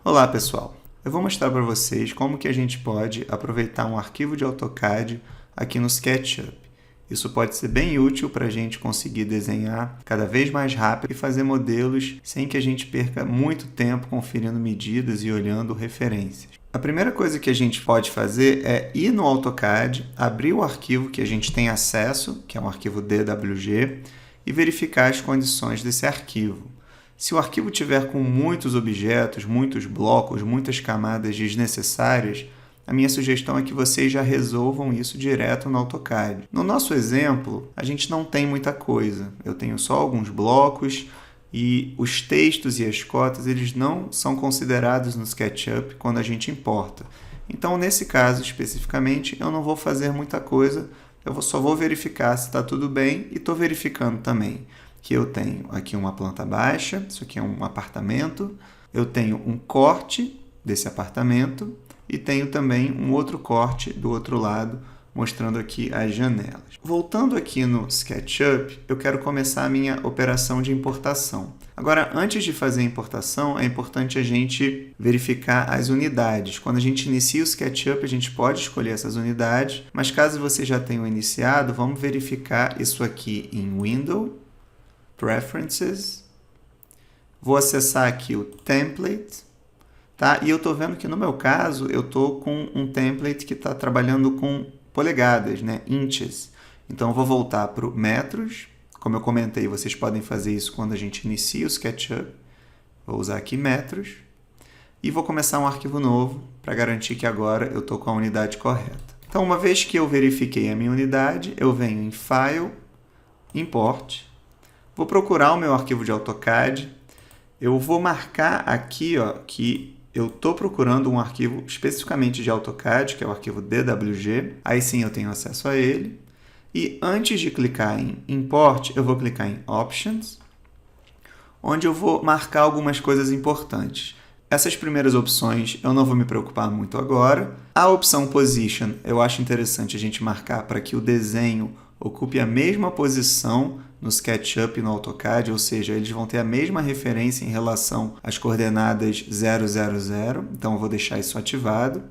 Olá pessoal, eu vou mostrar para vocês como que a gente pode aproveitar um arquivo de AutoCAD aqui no SketchUp. Isso pode ser bem útil para a gente conseguir desenhar cada vez mais rápido e fazer modelos sem que a gente perca muito tempo conferindo medidas e olhando referências. A primeira coisa que a gente pode fazer é ir no AutoCAD, abrir o arquivo que a gente tem acesso, que é um arquivo DWG, e verificar as condições desse arquivo. Se o arquivo tiver com muitos objetos, muitos blocos, muitas camadas desnecessárias, a minha sugestão é que vocês já resolvam isso direto no AutoCAD. No nosso exemplo, a gente não tem muita coisa. Eu tenho só alguns blocos e os textos e as cotas eles não são considerados no SketchUp quando a gente importa. Então, nesse caso especificamente, eu não vou fazer muita coisa, só vou verificar se está tudo bem e estou verificando também que eu tenho aqui uma planta baixa, isso aqui é um apartamento, eu tenho um corte desse apartamento e tenho também um outro corte do outro lado, mostrando aqui as janelas. Voltando aqui no SketchUp, eu quero começar a minha operação de importação. Agora, antes de fazer a importação, é importante a gente verificar as unidades. Quando a gente inicia o SketchUp, a gente pode escolher essas unidades, mas caso você já tenha iniciado, vamos verificar isso aqui em Window, Preferences, vou acessar aqui o Template, tá? E eu estou vendo que no meu caso eu estou com um template que está trabalhando com polegadas, né? Inches. Então eu vou voltar para o metros, como eu comentei, vocês podem fazer isso quando a gente inicia o SketchUp. Vou usar aqui metros e vou começar um arquivo novo para garantir que agora eu estou com a unidade correta. Então uma vez que eu verifiquei a minha unidade, eu venho em File, Import. Vou procurar o meu arquivo de AutoCAD. Eu vou marcar aqui que eu estou procurando um arquivo especificamente de AutoCAD, que é o arquivo DWG. Aí sim eu tenho acesso a ele. E antes de clicar em Import, eu vou clicar em Options, onde eu vou marcar algumas coisas importantes. Essas primeiras opções eu não vou me preocupar muito agora. A opção Position eu acho interessante a gente marcar para que o desenho ocupe a mesma posição no SketchUp e no AutoCAD, ou seja, eles vão ter a mesma referência em relação às coordenadas 000, então eu vou deixar isso ativado.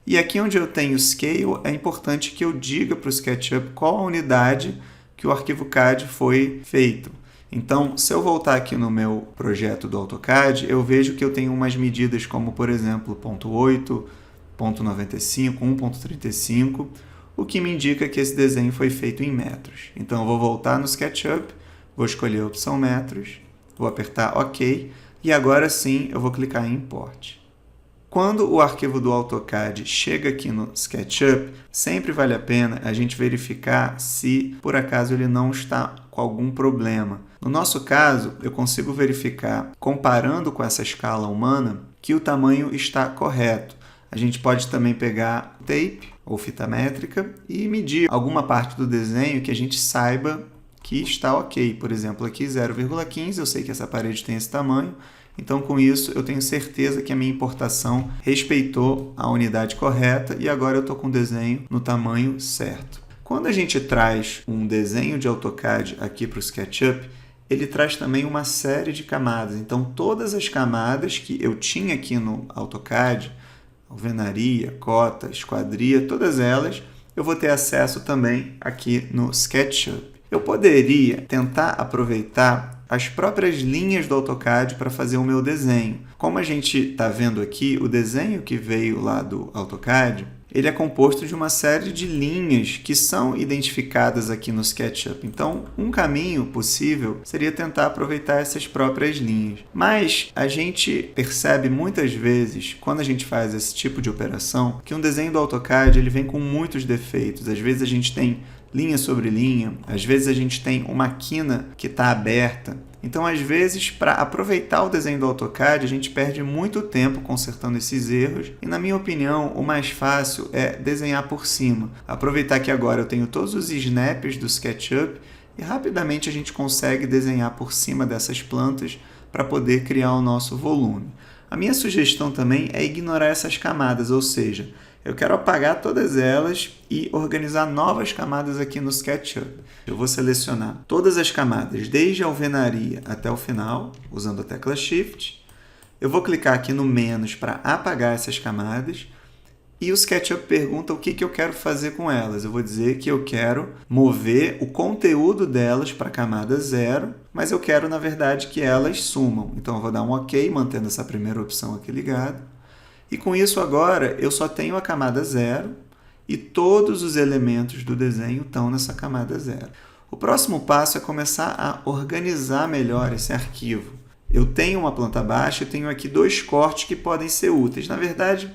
E aqui onde eu tenho Scale, é importante que eu diga para o SketchUp qual a unidade que o arquivo CAD foi feito. Então, se eu voltar aqui no meu projeto do AutoCAD, eu vejo que eu tenho umas medidas como, por exemplo, 0.8, 0.95, 1.35, o que me indica que esse desenho foi feito em metros. Então, eu vou voltar no SketchUp, vou escolher a opção metros, vou apertar OK, e agora sim eu vou clicar em Import. Quando o arquivo do AutoCAD chega aqui no SketchUp, sempre vale a pena a gente verificar se, por acaso, ele não está com algum problema. No nosso caso, eu consigo verificar, comparando com essa escala humana, que o tamanho está correto. A gente pode também pegar tape ou fita métrica e medir alguma parte do desenho que a gente saiba que está ok. Por exemplo, aqui 0,15, eu sei que essa parede tem esse tamanho, então com isso eu tenho certeza que a minha importação respeitou a unidade correta e agora eu estou com o desenho no tamanho certo. Quando a gente traz um desenho de AutoCAD aqui para o SketchUp, ele traz também uma série de camadas. Então todas as camadas que eu tinha aqui no AutoCAD, alvenaria, cota, esquadria, todas elas eu vou ter acesso também aqui no SketchUp. Eu poderia tentar aproveitar as próprias linhas do AutoCAD para fazer o meu desenho. Como a gente está vendo aqui, o desenho que veio lá do AutoCAD, ele é composto de uma série de linhas que são identificadas aqui no SketchUp. Então, um caminho possível seria tentar aproveitar essas próprias linhas. Mas a gente percebe muitas vezes, quando a gente faz esse tipo de operação, que um desenho do AutoCAD ele vem com muitos defeitos. Às vezes a gente tem linha sobre linha, às vezes a gente tem uma quina que está aberta. Então, às vezes, para aproveitar o desenho do AutoCAD, a gente perde muito tempo consertando esses erros e, na minha opinião, o mais fácil é desenhar por cima. Aproveitar que agora eu tenho todos os snaps do SketchUp e rapidamente a gente consegue desenhar por cima dessas plantas para poder criar o nosso volume. A minha sugestão também é ignorar essas camadas, ou seja, eu quero apagar todas elas e organizar novas camadas aqui no SketchUp. Eu vou selecionar todas as camadas, desde a alvenaria até o final, usando a tecla Shift, Eu vou clicar aqui no menos para apagar essas camadas. E o SketchUp pergunta o que eu quero fazer com elas. Eu vou dizer que eu quero mover o conteúdo delas para a camada 0, mas eu quero, na verdade, que elas sumam. Então, eu vou dar um OK, mantendo essa primeira opção aqui ligada. E com isso, agora, eu só tenho a camada 0 e todos os elementos do desenho estão nessa camada 0. O próximo passo é começar a organizar melhor esse arquivo. Eu tenho uma planta baixa e tenho aqui 2 cortes que podem ser úteis. Na verdade,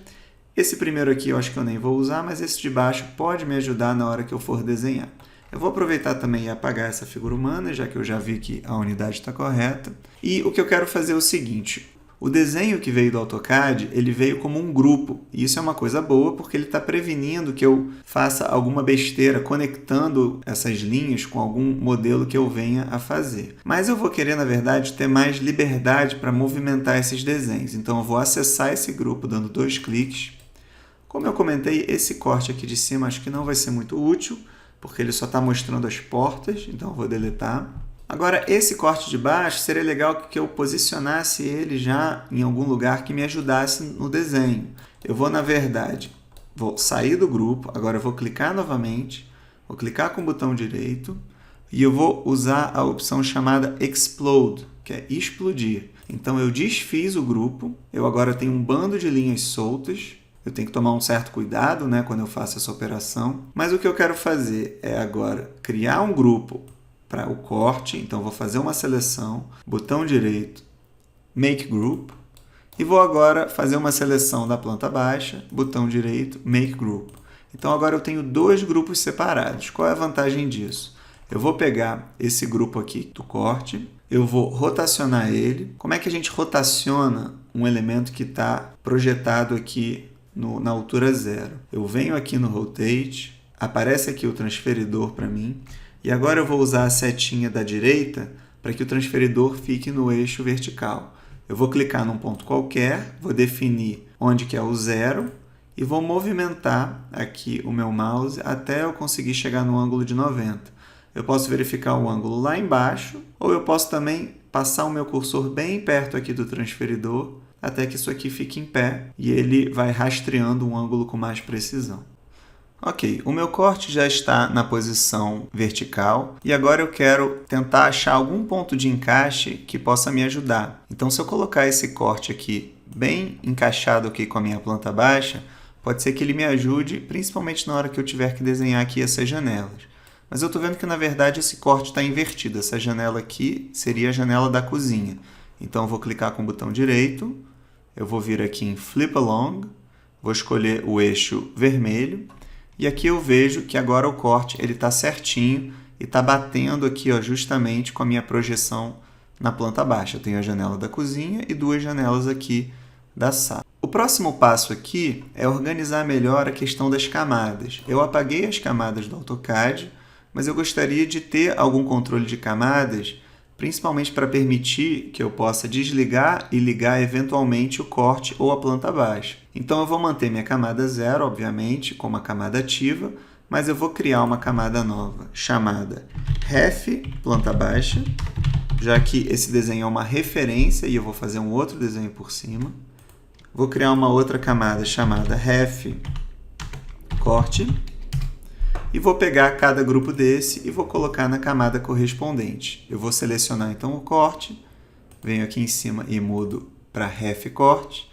esse primeiro aqui eu acho que eu nem vou usar, mas esse de baixo pode me ajudar na hora que eu for desenhar. Eu vou aproveitar também e apagar essa figura humana, já que eu já vi que a unidade está correta. E o que eu quero fazer é o seguinte: o desenho que veio do AutoCAD, ele veio como um grupo. E isso é uma coisa boa, porque ele está prevenindo que eu faça alguma besteira conectando essas linhas com algum modelo que eu venha a fazer. Mas eu vou querer, na verdade, ter mais liberdade para movimentar esses desenhos. Então, eu vou acessar esse grupo dando 2 cliques. Como eu comentei, esse corte aqui de cima acho que não vai ser muito útil, porque ele só está mostrando as portas, então eu vou deletar. Agora, esse corte de baixo, seria legal que eu posicionasse ele já em algum lugar que me ajudasse no desenho. Eu vou, na verdade, vou sair do grupo, agora eu vou clicar novamente, vou clicar com o botão direito e eu vou usar a opção chamada Explode, que é explodir. Então, eu desfiz o grupo, eu agora tenho um bando de linhas soltas. Eu tenho que tomar um certo cuidado, né, quando eu faço essa operação. Mas o que eu quero fazer é agora criar um grupo para o corte. Então, vou fazer uma seleção, botão direito, Make Group. E vou agora fazer uma seleção da planta baixa, botão direito, Make Group. Então, agora eu tenho 2 grupos separados. Qual é a vantagem disso? Eu vou pegar esse grupo aqui do corte, eu vou rotacionar ele. Como é que a gente rotaciona um elemento que está projetado aqui na altura 0. Eu venho aqui no Rotate, aparece aqui o transferidor para mim, e agora eu vou usar a setinha da direita para que o transferidor fique no eixo vertical. Eu vou clicar num ponto qualquer, vou definir onde que é o 0, e vou movimentar aqui o meu mouse até eu conseguir chegar no ângulo de 90. Eu posso verificar o ângulo lá embaixo, ou eu posso também passar o meu cursor bem perto aqui do transferidor, até que isso aqui fique em pé e ele vai rastreando um ângulo com mais precisão. Ok, o meu corte já está na posição vertical e agora eu quero tentar achar algum ponto de encaixe que possa me ajudar. Então, se eu colocar esse corte aqui bem encaixado aqui com a minha planta baixa, pode ser que ele me ajude, principalmente na hora que eu tiver que desenhar aqui essas janelas. Mas eu estou vendo que, na verdade, esse corte está invertido. Essa janela aqui seria a janela da cozinha. Então, eu vou clicar com o botão direito. Eu vou vir aqui em Flip Along, vou escolher o eixo vermelho, e aqui eu vejo que agora o corte está certinho e está batendo aqui, ó, justamente com a minha projeção na planta baixa. Eu tenho a janela da cozinha e 2 janelas aqui da sala. O próximo passo aqui é organizar melhor a questão das camadas. Eu apaguei as camadas do AutoCAD, mas eu gostaria de ter algum controle de camadas, principalmente para permitir que eu possa desligar e ligar eventualmente o corte ou a planta baixa. Então, eu vou manter minha camada 0, obviamente, como a camada ativa, mas eu vou criar uma camada nova chamada Ref Planta Baixa, já que esse desenho é uma referência e eu vou fazer um outro desenho por cima. Vou criar uma outra camada chamada Ref Corte. E vou pegar cada grupo desse e vou colocar na camada correspondente. Eu vou selecionar então o corte, venho aqui em cima e mudo para Ref Corte.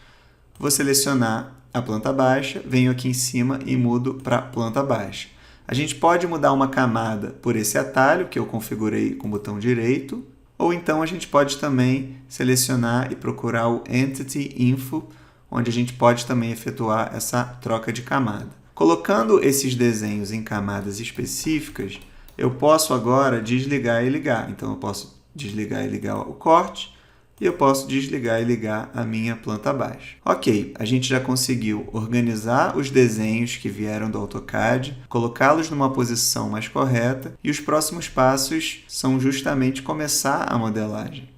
Vou selecionar a planta baixa, venho aqui em cima e mudo para planta baixa. A gente pode mudar uma camada por esse atalho que eu configurei com o botão direito, ou então a gente pode também selecionar e procurar o Entity Info, onde a gente pode também efetuar essa troca de camada. Colocando esses desenhos em camadas específicas, eu posso agora desligar e ligar. Então, eu posso desligar e ligar o corte e eu posso desligar e ligar a minha planta baixa. Ok, a gente já conseguiu organizar os desenhos que vieram do AutoCAD, colocá-los numa posição mais correta e os próximos passos são justamente começar a modelagem.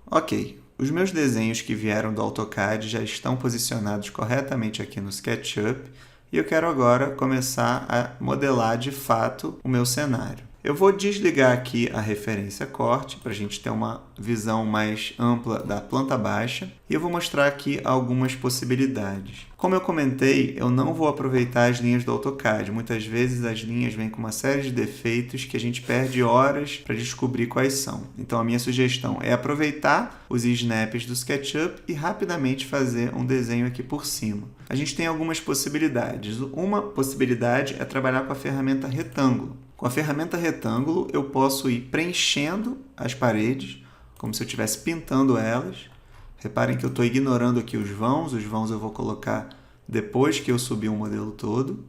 Ok, os meus desenhos que vieram do AutoCAD já estão posicionados corretamente aqui no SketchUp. E eu quero agora começar a modelar de fato o meu cenário. Eu vou desligar aqui a referência corte para a gente ter uma visão mais ampla da planta baixa e eu vou mostrar aqui algumas possibilidades. Como eu comentei, eu não vou aproveitar as linhas do AutoCAD. Muitas vezes as linhas vêm com uma série de defeitos que a gente perde horas para descobrir quais são. Então a minha sugestão é aproveitar os snaps do SketchUp e rapidamente fazer um desenho aqui por cima. A gente tem algumas possibilidades. Uma possibilidade é trabalhar com a ferramenta retângulo. Com a ferramenta retângulo, eu posso ir preenchendo as paredes, como se eu estivesse pintando elas. Reparem que eu estou ignorando aqui os vãos eu vou colocar depois que eu subir o modelo todo.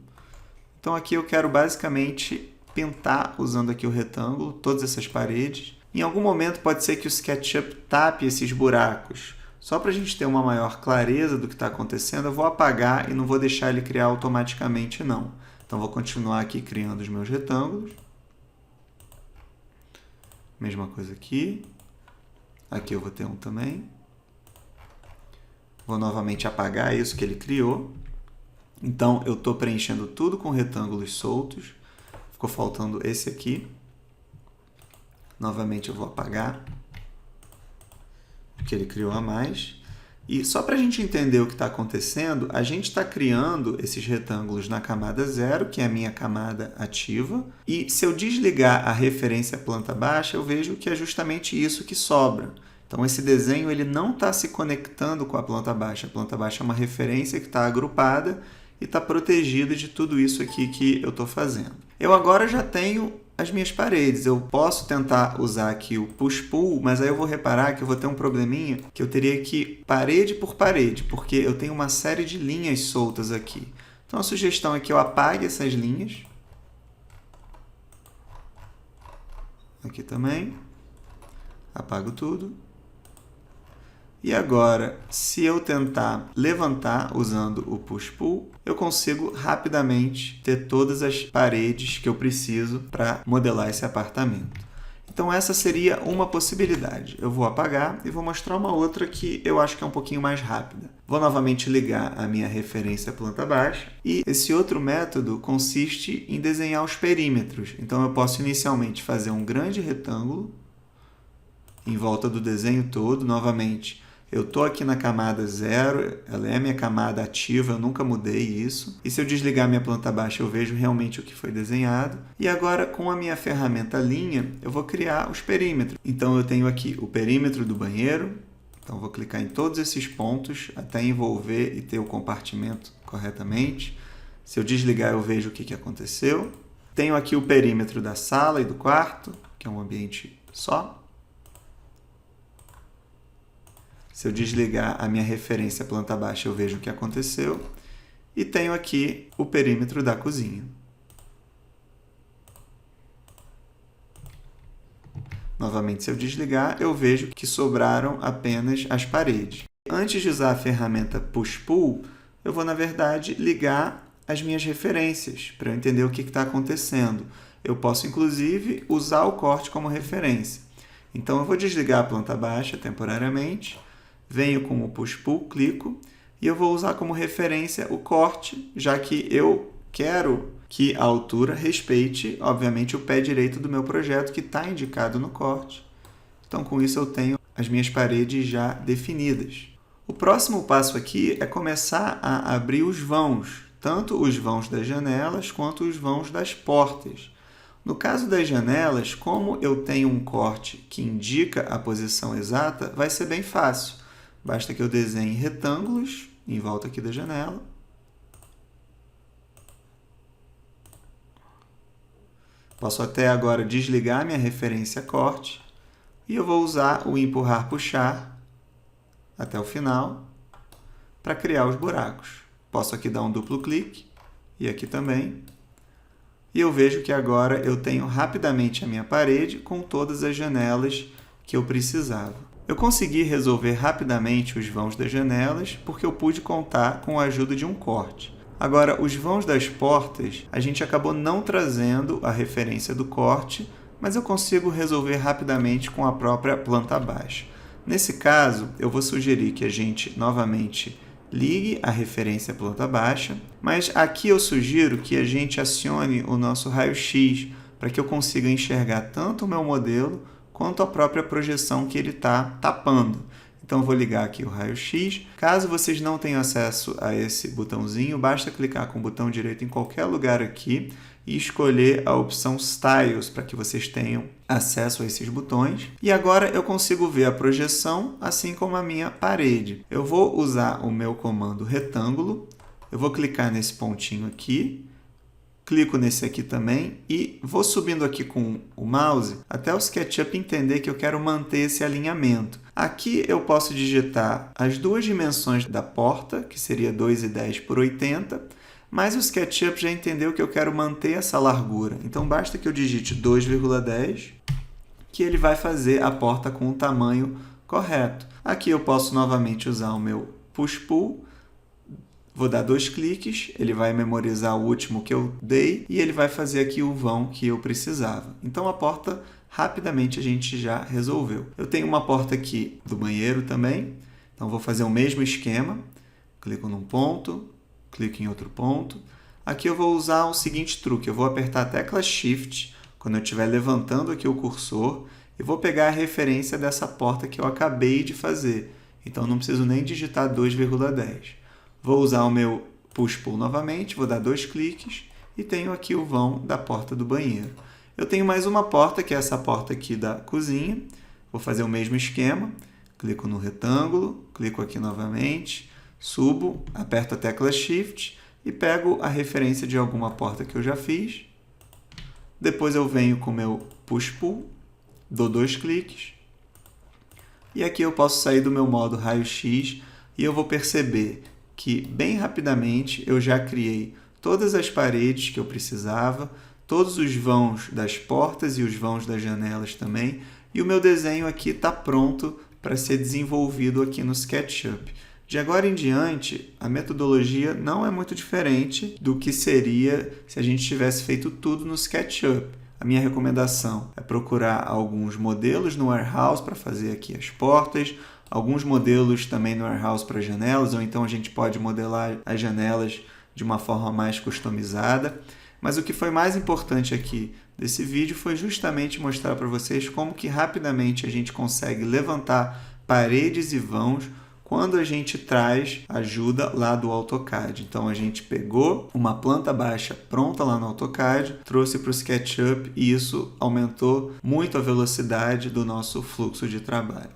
Então aqui eu quero basicamente pintar, usando aqui o retângulo, todas essas paredes. Em algum momento pode ser que o SketchUp tape esses buracos. Só para a gente ter uma maior clareza do que está acontecendo, eu vou apagar e não vou deixar ele criar automaticamente não. Então, vou continuar aqui criando os meus retângulos. Mesma coisa aqui. Aqui eu vou ter um também. Vou novamente apagar isso que ele criou. Então, eu estou preenchendo tudo com retângulos soltos. Ficou faltando esse aqui. Novamente eu vou apagar o que ele criou a mais. E só para a gente entender o que está acontecendo, a gente está criando esses retângulos na camada 0, que é a minha camada ativa. E se eu desligar a referência planta baixa, eu vejo que é justamente isso que sobra. Então, esse desenho ele não está se conectando com a planta baixa. A planta baixa é uma referência que está agrupada e está protegida de tudo isso aqui que eu estou fazendo. Eu agora já tenho as minhas paredes. Eu posso tentar usar aqui o push-pull, mas aí eu vou reparar que eu vou ter um probleminha, que eu teria que ir parede por parede, porque eu tenho uma série de linhas soltas aqui. Então, a sugestão é que eu apague essas linhas. Aqui também. Apago tudo. E agora, se eu tentar levantar usando o push-pull, eu consigo rapidamente ter todas as paredes que eu preciso para modelar esse apartamento. Então, essa seria uma possibilidade. Eu vou apagar e vou mostrar uma outra que eu acho que é um pouquinho mais rápida. Vou novamente ligar a minha referência planta baixa e esse outro método consiste em desenhar os perímetros. Então, eu posso inicialmente fazer um grande retângulo em volta do desenho todo. Novamente, eu estou aqui na camada 0, ela é a minha camada ativa, eu nunca mudei isso. E se eu desligar minha planta baixa, eu vejo realmente o que foi desenhado. E agora, com a minha ferramenta linha, eu vou criar os perímetros. Então, eu tenho aqui o perímetro do banheiro. Então, vou clicar em todos esses pontos até envolver e ter o compartimento corretamente. Se eu desligar, eu vejo o que aconteceu. Tenho aqui o perímetro da sala e do quarto, que é um ambiente só. Se eu desligar a minha referência planta baixa, eu vejo o que aconteceu. E tenho aqui o perímetro da cozinha. Novamente, se eu desligar, eu vejo que sobraram apenas as paredes. Antes de usar a ferramenta Push-Pull, eu vou, na verdade, ligar as minhas referências para eu entender o que está acontecendo. Eu posso, inclusive, usar o corte como referência. Então, eu vou desligar a planta baixa temporariamente. Venho com o push-pull, clico, e eu vou usar como referência o corte, já que eu quero que a altura respeite, obviamente, o pé direito do meu projeto, que está indicado no corte. Então, com isso, eu tenho as minhas paredes já definidas. O próximo passo aqui é começar a abrir os vãos, tanto os vãos das janelas quanto os vãos das portas. No caso das janelas, como eu tenho um corte que indica a posição exata, vai ser bem fácil. Basta que eu desenhe retângulos em volta aqui da janela. Posso até agora desligar minha referência corte. E eu vou usar o empurrar, puxar até o final para criar os buracos. Posso aqui dar um duplo clique e aqui também. E eu vejo que agora eu tenho rapidamente a minha parede com todas as janelas que eu precisava. Eu consegui resolver rapidamente os vãos das janelas porque eu pude contar com a ajuda de um corte. Agora, os vãos das portas, a gente acabou não trazendo a referência do corte, mas eu consigo resolver rapidamente com a própria planta baixa. Nesse caso, eu vou sugerir que a gente novamente ligue a referência planta baixa, mas aqui eu sugiro que a gente acione o nosso raio-x para que eu consiga enxergar tanto o meu modelo quanto a própria projeção que ele está tapando. Então, eu vou ligar aqui o raio-x. Caso vocês não tenham acesso a esse botãozinho, basta clicar com o botão direito em qualquer lugar aqui e escolher a opção Styles para que vocês tenham acesso a esses botões. E agora eu consigo ver a projeção, assim como a minha parede. Eu vou usar o meu comando retângulo, eu vou clicar nesse pontinho aqui, clico nesse aqui também e vou subindo aqui com o mouse até o SketchUp entender que eu quero manter esse alinhamento. Aqui eu posso digitar as duas dimensões da porta, que seria 2,10 por 80, mas o SketchUp já entendeu que eu quero manter essa largura. Então basta que eu digite 2,10, que ele vai fazer a porta com o tamanho correto. Aqui eu posso novamente usar o meu Push-Pull. Vou dar 2 cliques, ele vai memorizar o último que eu dei e ele vai fazer aqui o vão que eu precisava. Então, a porta, rapidamente, a gente já resolveu. Eu tenho uma porta aqui do banheiro também, então vou fazer o mesmo esquema. Clico num ponto, clico em outro ponto. Aqui eu vou usar o seguinte truque, eu vou apertar a tecla Shift quando eu estiver levantando aqui o cursor e vou pegar a referência dessa porta que eu acabei de fazer. Então, não preciso nem digitar 2,10. Vou usar o meu Push-Pull novamente, vou dar 2 cliques e tenho aqui o vão da porta do banheiro. Eu tenho mais uma porta, que é essa porta aqui da cozinha. Vou fazer o mesmo esquema, clico no retângulo, clico aqui novamente, subo, aperto a tecla Shift e pego a referência de alguma porta que eu já fiz. Depois eu venho com o meu Push-Pull, dou 2 cliques e aqui eu posso sair do meu modo raio-x e eu vou perceber que bem rapidamente eu já criei todas as paredes que eu precisava, todos os vãos das portas e os vãos das janelas também, e o meu desenho aqui está pronto para ser desenvolvido aqui no SketchUp. De agora em diante, a metodologia não é muito diferente do que seria se a gente tivesse feito tudo no SketchUp. A minha recomendação é procurar alguns modelos no Warehouse para fazer aqui as portas, alguns modelos também no Warehouse para janelas, ou então a gente pode modelar as janelas de uma forma mais customizada. Mas o que foi mais importante aqui desse vídeo foi justamente mostrar para vocês como que rapidamente a gente consegue levantar paredes e vãos quando a gente traz ajuda lá do AutoCAD. Então, a gente pegou uma planta baixa pronta lá no AutoCAD, trouxe para o SketchUp e isso aumentou muito a velocidade do nosso fluxo de trabalho.